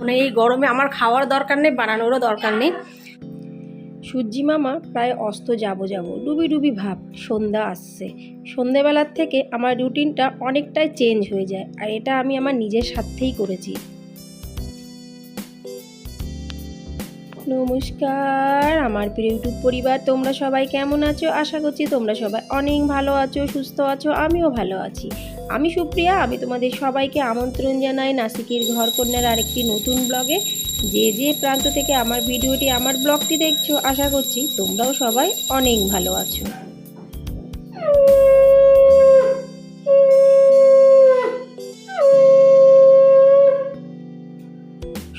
মানে এই গরমে আমার খাওয়ার দরকার নেই, বানানোরও দরকার নেই। সূর্যি মামা প্রায় অস্ত যাব ডুবি ডুবি ভাব, সন্ধ্যা আসছে। সন্ধ্যেবেলার থেকে আমার রুটিনটা অনেকটাই চেঞ্জ হয়ে যায়, আর এটা আমি আমার নিজের স্বার্থেই করেছি। নমস্কার আমার প্রিয় ইউটিউব পরিবার, তোমরা সবাই কেমন আছো? আশা করছি তোমরা সবাই অনেক ভালো আছো, সুস্থ আছো। আমিও ভালো আছি। আমি সুপ্রিয়া, আমি তোমাদের সবাইকে আমন্ত্রণ জানাই নাসিকের ঘরকন্যার আরেকটি নতুন ব্লগে। যে যে প্রান্ত থেকে আমার ভিডিওটি, আমার ব্লগটি দেখছো, আশা করছি তোমরাও সবাই অনেক ভালো আছো।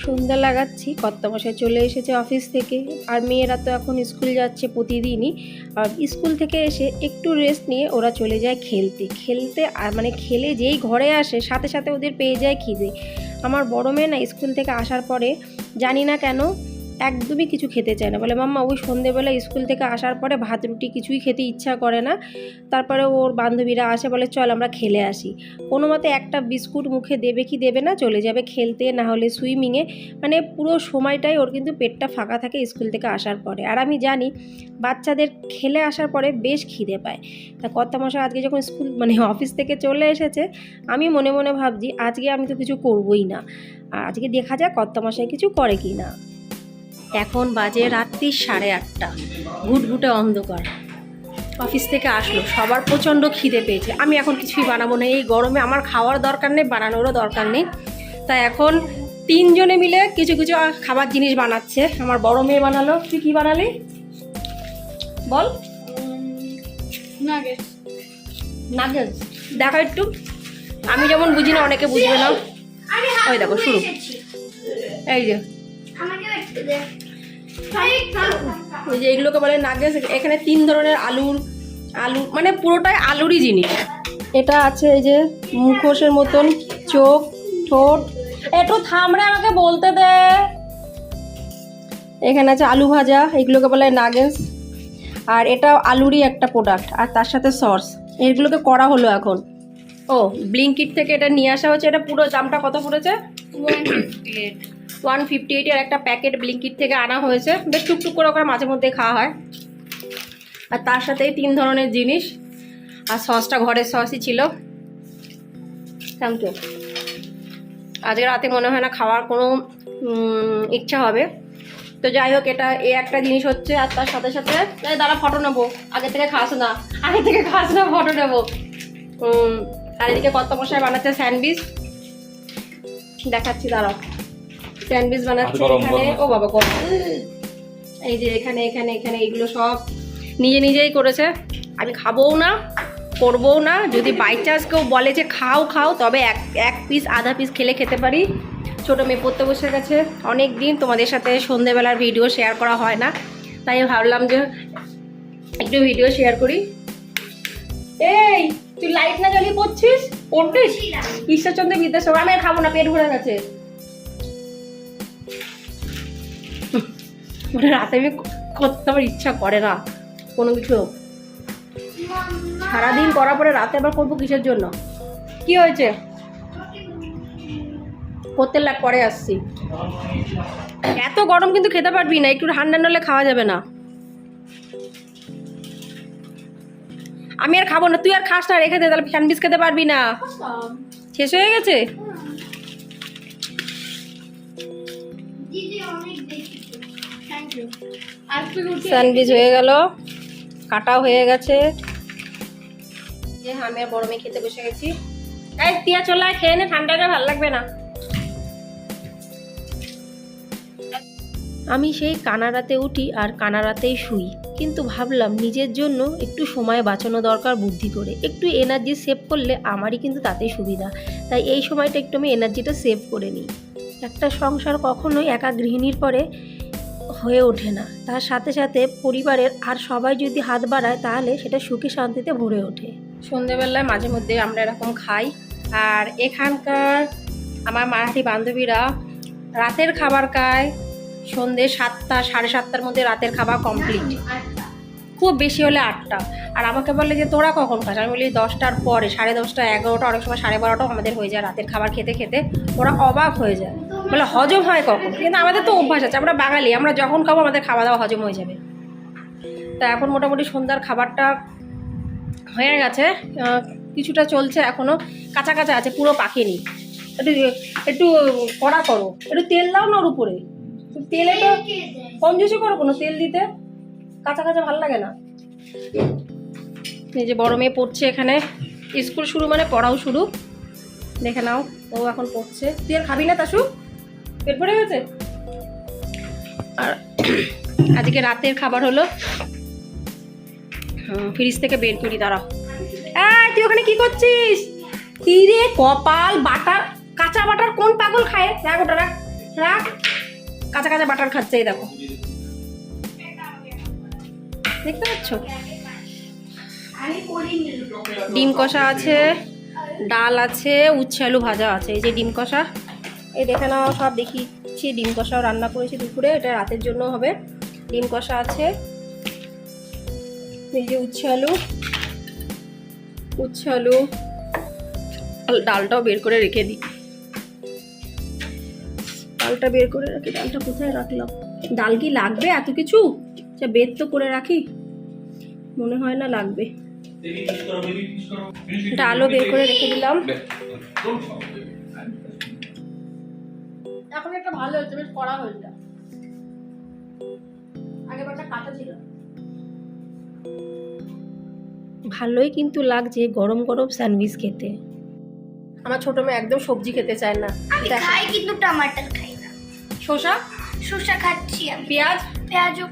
সন্ধ্যা লাগাচ্ছি, কর্তামশাই চলে এসেছে অফিস থেকে, আর মেয়েরা তো এখন স্কুল যাচ্ছে প্রতিদিনই। আর স্কুল থেকে এসে একটু রেস্ট নিয়ে ওরা চলে যায় খেলতে। আর মানে খেলে যেই ঘরে আসে সাথে সাথে ওদের পেয়ে যায় খিদে। আমার বড় মেয়ে না স্কুল থেকে আসার পরে জানি না কেন একদমই কিছু খেতে চায় না, বলে মাম্মা ওই সন্ধেবেলা স্কুল থেকে আসার পরে ভাত রুটি কিছুই খেতে ইচ্ছা করে না। তারপরে ওর বান্ধবীরা আসে, বলে চল আমরা খেলে আসি। কোনো মতে একটা বিস্কুট মুখে দেবে কি দেবে না, চলে যাবে খেলতে, না হলে সুইমিংয়ে। মানে পুরো সময়টাই ওর কিন্তু পেটটা ফাঁকা থাকে স্কুল থেকে আসার পরে। আর আমি জানি বাচ্চাদের খেলে আসার পরে বেশ খিদে পায়। তা কর্তামশাই আজকে যখন স্কুল মানে অফিস থেকে চলে এসেছে, আমি মনে মনে ভাবছি আজকে আমি তো কিছু করবই না, আর আজকে দেখা যাক কর্তামশাই কিছু করে কি না। এখন বাজে রাত্রি 8:30, ঘুটঘুটে অন্ধকার। অফিস থেকে আসলো, সবার প্রচণ্ড খিদে পেয়েছে। আমি এখন কিছুই বানাবো না, এই গরমে আমার খাওয়ার দরকার নেই, বানানোরও দরকার নেই। তাই এখন তিনজনে মিলে কিছু কিছু খাবার জিনিস বানাচ্ছে। আমার বড় মেয়ে বানালো, তুই কি বানালি বল? নাগেটস দেখো একটু, আমি যেমন বুঝি না অনেকে বুঝবে না। ওই দেখো শুরু, এই যে ওই যে এগুলোকে বলে নাগেটস। এখানে 3 ধরনের আলু মানে পুরোটাই আলুরই জিনিস। এটা আছে এই যে মুখোশের মতন চোখ, ঠোঁট। একটু থামড়ে আমাকে বলতে দে। এখানে আছে আলু ভাজা, এগুলোকে বলে নাগেটস। আর এটা আলুরই একটা প্রোডাক্ট, আর তার সাথে সস। এগুলোকে করা হলো এখন। ও ব্লিঙ্কিট থেকে এটা নিয়ে আসা হচ্ছে। এটা পুরো দামটা কত পড়েছে? 158 এর একটা প্যাকেট ব্লিঙ্কিট থেকে আনা হয়েছে। বেশ টুকটুক করে মাঝে মধ্যে খাওয়া হয়। আর তার সাথেই 3 ধরনের জিনিস, আর সসটা ঘরের সসই ছিল। Thank you. আজকে রাতে মনে হয় না খাওয়ার কোনো ইচ্ছা হবে। তো যাই হোক, এটা এই একটা জিনিস হচ্ছে। আর তার সাথে সাথে দাঁড়া ফটো নেবো, আগে থেকে খাস না ফটো নেবো। আর এদিকে কর্তামশাই বানাচ্ছে স্যান্ডউইচ, দেখাচ্ছি দাঁড়াও। স্যান্ডউইচ বানাচ্ছে এখানে। ও বাবা গরম। এই যে এখানে এখানে এখানে এগুলো সব নিজেই করেছে। আমি খাবোও না, করবও না। যদি বাই চান্স কেউ বলে যে খাও তবে এক পিস আধা পিস খেতে পারি। ছোটো মেয়ে পড়তে বসে গেছে, অনেক দিন তোমাদের সাথে সন্ধেবেলার ভিডিও শেয়ার করা হয় না, তাই ভাবলাম যে একটু ভিডিও শেয়ার করি। এই তুই লাইট না জ্বালিয়ে পড়ছিস ঈশ্বরচন্দ্র বিদ্যাসাগর। আমি আর খাবো না, পেট ভরে গেছে। রাতে আমি করতে আমার ইচ্ছা করে না কোনো কিছু। সারাদিন করার পরে রাতে আবার করবো কিসের জন্য? কি হয়েছে? করতে লাগ পরে আসছি। এত গরম কিন্তু খেতে পারবি না, একটু ঠান্ডা নাহলে খাওয়া যাবে না। আমি আর খাবো না, তুই আর খাস না, রেখে দে, তাহলে স্যান্ডউইচ খেতে পারবি না। শেষ হয়ে গেছে। স্যান্ডউইচ হয়ে গেল, কাটাও হয়ে গেছে। আমি আর বড় মেয়ে খেতে বসে গেছি। এই তিয়া চলে আয়, খেয়ে নে, ঠান্ডাটা ভালো লাগবে না। আমি সেই কানারাতে উঠি আর কানারাতেই শুই, কিন্তু ভাবলাম নিজের জন্য একটু সময় বাঁচানো দরকার বুদ্ধি করে। একটু এনার্জি সেভ করলে আমারই কিন্তু তাতেই সুবিধা। তাই এই সময়টা একটু আমি এনার্জিটা সেভ করে নিই। একটা সংসার কখনোই একা গৃহিণীর পরে হয়ে ওঠে না, তার সাথে সাথে পরিবারের আর সবাই যদি হাত বাড়ায় তাহলে সেটা সুখে শান্তিতে ভরে ওঠে। সন্ধেবেলায় মাঝে মধ্যে আমরা এরকম খাই। আর এখানকার আমার মারাঠি বান্ধবীরা রাতের খাবার খায় সন্ধ্যে 7টা 7:30টার মধ্যে। রাতের খাবার কমপ্লিট, খুব বেশি হলে 8টা। আর আমাকে বলে যে তোরা কখন খাস? আমি বলি 10টার পরে, 10:30, 11টা, অনেক সময় 12:30টাও আমাদের হয়ে যায় রাতের খাবার খেতে। ওরা অবাক হয়ে যায়। বলে হজম হয় কখন, কিন্তু আমাদের তো অভ্যাস আছে, আমরা বাঙালি, আমরা যখন খাবো আমাদের খাওয়া দাওয়া হজম হয়ে যাবে। তা এখন মোটামুটি সন্ধ্যার খাবারটা হয়ে গেছে, কিছুটা চলছে এখনও, কাঁচা কাঁচা আছে, পুরো পাকেনি। একটু একটু কড়া করো, একটু তেল দাও না ওর উপরে, তেলে তো কম বেশি করো, কোনো তেল দিতে, কাঁচা কাঁচা ভালো লাগে না। এই যে বড় মেয়ে পড়ছে এখানে, স্কুল শুরু মানে পড়াও শুরু, দেখে নাও, ও এখন পড়ছে। তুই আর খাবি না তাসু, পেট ভরে গেছে? আর আজকে রাতের খাবার হলো, ফ্রিজ থেকে বের করি, দাঁড়াও। তুই ওখানে কি করছিস? কি রে কপাল, বাটার, কাঁচা বাটার কোন পাগল খায়? রাখ ওটা, রাখ রাখ, কাঁচা কাঁচা বাটার খাচ্ছে, এই দেখো, দেখতে পাচ্ছ? ডিম কষা আছে, ডাল আছে, উচ্ছে আলু ভাজা আছে। এই যে ডিম কষা, এই দেখে নাও, সব দেখিয়েছি। ডিম কষাও রান্না করেছি দুপুরে, এটা রাতের জন্য হবে। ডিম কষা আছে, এই যে উচ্ছে আলু, ডালটাও বের করে রেখে দিই, ডালটা বের করে রাখি। ডালটা কোথায় রাখলাম? ডাল কি লাগবে এত কিছু? বের তো করে রাখি, মনে হয় না লাগবে। ডালও বের করে রেখে দিলাম। এখন একটা ভালো হচ্ছে, বেশ কড়া হয়েছে, আগেরবারটা কাঁচা ছিল। ভালোই কিন্তু লাগছে গরম গরম স্যান্ডউইচ খেতে। আমার ছোট মেয়ে একদম সবজি খেতে চায় না। আমি খাই কিন্তু টমেটো খাই না। শসা খাচ্ছি আমি। পেঁয়াজও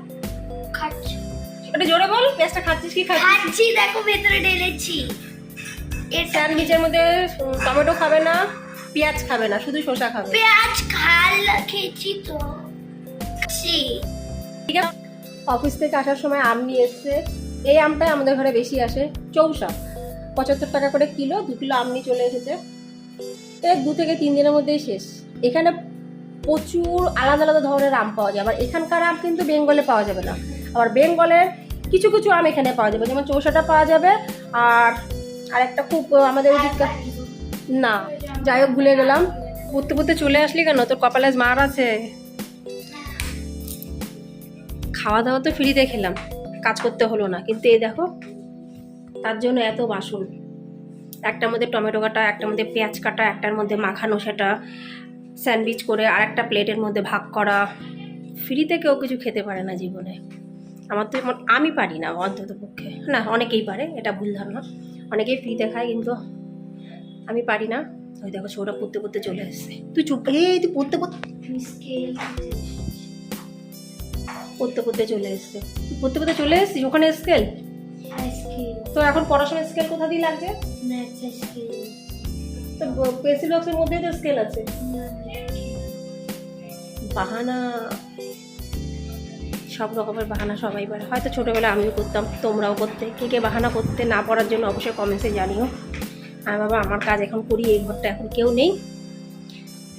খাচ্ছি। এটা জোরে বল, পেঁয়াজটা খাচ্ছিস কি খাচ্ছিস? খাচ্ছি, দেখো ভেতরে ঢেলেছি। এর স্যান্ডউইচের মধ্যে টমেটো খাবে না, পেঁয়াজ খাবে না, শুধু শসা খাবে। পেঁয়াজ খেয়েছি তো। ঠিক আছে। অফিস থেকে আসার সময় আম নিয়ে এসছে, এই আমটাই আমাদের ঘরে বেশি আসে, চৌষা, 75 টাকা করে কিলো। 2 কিলো আম নিয়ে চলে এসেছে, এর 2 থেকে 3 দিনের মধ্যেই শেষ। এখানে প্রচুর আলাদা আলাদা ধরনের আম পাওয়া যায়, আবার এখানকার আম কিন্তু বেঙ্গলে পাওয়া যাবে না, আবার বেঙ্গলের কিছু কিছু আম এখানে পাওয়া যাবে, যেমন চৌষাটা পাওয়া যাবে। আর একটা খুব আমাদের ওদিকটা, না যাই হোক ভুলে গেলাম। পড়তে পড়তে চলে আসলি কেন? তোর কপালে মার আছে। খাওয়া দাওয়া তো ফ্রিতে খেলাম, কাজ করতে হলো না, কিন্তু এই দেখো তার জন্য এত বাসন, একটার মধ্যে টমেটো কাটা, একটার মধ্যে পেঁয়াজ কাটা, একটার মধ্যে মাখানো, সেটা স্যান্ডউইচ করে আর একটা প্লেটের মধ্যে ভাগ করা। ফ্রিতে কেউ কিছু খেতে পারে না জীবনে, আমার তো আমি পারি না অন্তত পক্ষে, না অনেকেই পারে, এটা ভুল ধারণা, অনেকেই ফ্রিতে খায়, কিন্তু আমি পারি না। ওই দেখো ছোটা পড়তে পড়তে চলে এসছে। তুই চুপ, তুই পড়তে পড়তে চলে এসছে, তুই পড়তে পড়তে চলে এসছিস, ওখানে স্কেল। তো এখন পড়াশোনার স্কেল কোথা দিয়ে লাগছে? তো পেন্সিল বক্সের মধ্যেই তো স্কেল আছে। বাহানা, সব রকমের বাহানা সবাই পারে, হয়তো ছোটোবেলায় আমিও করতাম, তোমরাও করতে। কে বাহানা করতে না পড়ার জন্য অবশ্যই কমেন্টসে জানিও। আর বাবা আমার কাজ এখন করি, এই ঘরটা এখন কেউ নেই,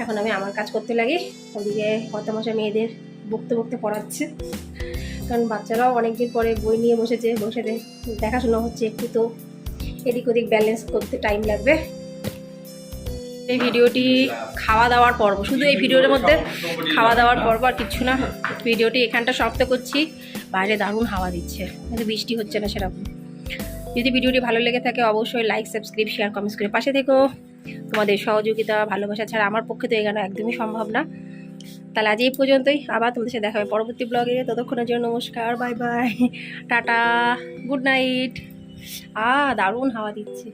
এখন আমি আমার কাজ করতে লাগি। ওদিকে কর্তামশাই মেয়েদের বকতে পড়াচ্ছে, কারণ বাচ্চারাও অনেকদিন পরে বই নিয়ে বসে দেখাশোনা হচ্ছে, একটু তো এদিক ওদিক ব্যালেন্স করতে টাইম লাগবে। এই ভিডিওটি খাওয়া দাওয়ার পর্ব, শুধু এই ভিডিওর মধ্যে খাওয়া দাওয়ার পর্ব, আর কিচ্ছু না। ভিডিওটি এখানটা সমাপ্ত করছি। বাইরে দারুণ হাওয়া দিচ্ছে, কিন্তু বৃষ্টি হচ্ছে না সেরকম। যদি ভিডিওটি ভালো লেগে থাকে অবশ্যই লাইক, সাবস্ক্রাইব, শেয়ার, কমেন্টস করে পাশে থেকো। তোমাদের সহযোগিতা ভালোবাসা ছাড়া আমার পক্ষে তো এগানো একদমই সম্ভব না। তাহলে আজ এই পর্যন্তই, আবার তোমাদের সাথে দেখা হবে পরবর্তী ব্লগে। ততক্ষণের জন্য নমস্কার, bye bye, tata, good night. দারুণ হাওয়া দিচ্ছে।